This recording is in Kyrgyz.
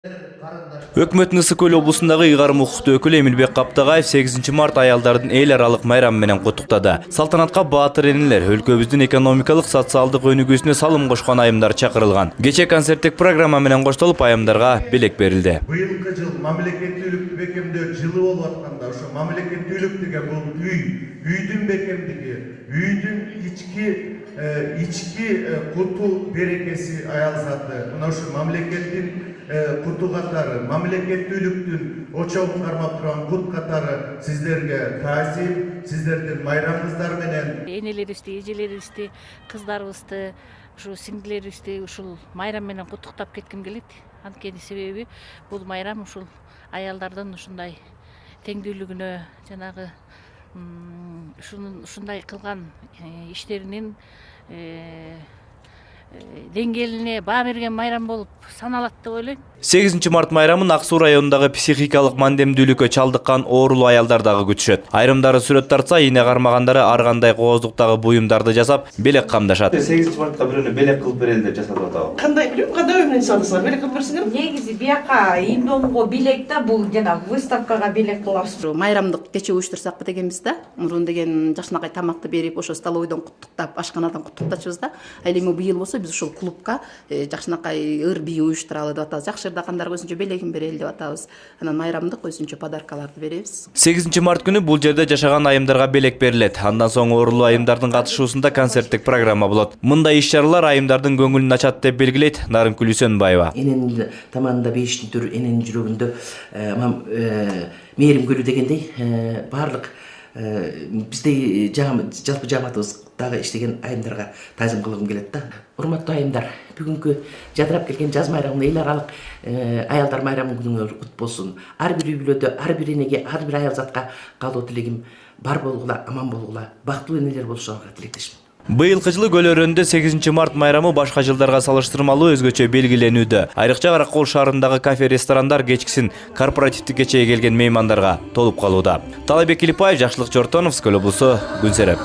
Өкмөт Ысык-Көл облусундагы ыйгарым укуктуу өкүлү Эмилбек Каптагаев 8 март аялдардын эл аралык майрамы менен куттуктады. Салтанатка баатыр энелер, өлкөбүздүн экономикалык, социалдык өнүгүүсүнө салым кошкон айымдар чакырылган. Кече концерттик программа менен коштолуп айымдарга белек берилди. Быйылкы жыл мамлекеттүүлүктү бекемдөө жылы болуп атканда ошо мамлекеттүүлүк деген бул үйдүн бекемдиги, үйдүн ички куту берекеси аялзаты. Мына ошо мамлекеттин куту катары, мамлекеттүүлүктүн очогун кармап турган кут катары сиздерге таазим, сиздердин майрамыңыздар менен энелерибизди, эжелерибизди, кыздарыбызды, ушу сиңдилерибизди ушул майрам менен куттуктап кетким келет. Анткени себеби бул майрам ушул аялдардын ушундай теңдүүлүгүнө, жанагы ушундай кылган иштеринин деңгээлине баа берген майрам болуп саналат деп ойлойм. 8 март майрамын Ак Суу районундагы психикалык мандемдүүлүккө чалдыккан оорулуу аялдар дагы күтүшөт. Айрымдары сүрөт тартса, ийне кармагандары ар кандай кооздуктагы буюмдарды жасап, белек камдашат. 8 мартка бирөөнө белек кылып берели деп жасап атабы. Кандай билем, кандай эмне жасадыңыздар? Белек кылып берсиңер? Негизи бияка имдомго белек да, бул жана выставкага белек кылабыз. Майрамдык кече уюштурсакпы дегенбиз да. Мурун деген жакшынакай тамакты берип, ошо столовойдон куттуктап, ашканадан куттуктачубуз да. Ал эми быйыл болсо биз ушул клубка жакшынакай ыр бий уюштуралы деп атабыз. Жакшы жакандарга өзүнчө белегин берели деп атабыз. Анан майрамдык өзүнчө подаркаларды беребиз. 8 март күнү бул жерде жашаган айымдарга белек берилет. Андан соң оорулуу айымдардын катышуусунда концерттик программа болот. Мындай иш-чаралар айымдардын көңүлүн ачат деп белгилейт Нарымкүл Үсөнбаева. Эненин таманында бейиштин түр, эненин жүрөгүндө мээрим гүлү дегендей баардык биздей жалпы жамаатыбыз дагы иштеген айымдарга таазим кылгым келет да. Урматтуу айымдар, бүгүнкү жадырап келген жаз майрамы, эл аралык аялдар майрамы күнүңөр кут болсун. Ар бир үй бүлөдө, ар бир энеге, ар бир аялзатка калуу тилегим бар болгула, аман болгула, бактылуу энелер болушуңарга тилектешмин. Быйылкы жылы Көл өрөөнүндө 8 март майрамы башка жылдарга салыштырмалуу өзгөчө белгиленүүдө. Айрыкча Каракол шаарындагы кафе-ресторандар кечкисин корпоративдик кечеге келген меймандарга толуп калууда. Талайбек Илипаев, Жакшылык Жортонов, Көл облусу, Күн Сереп.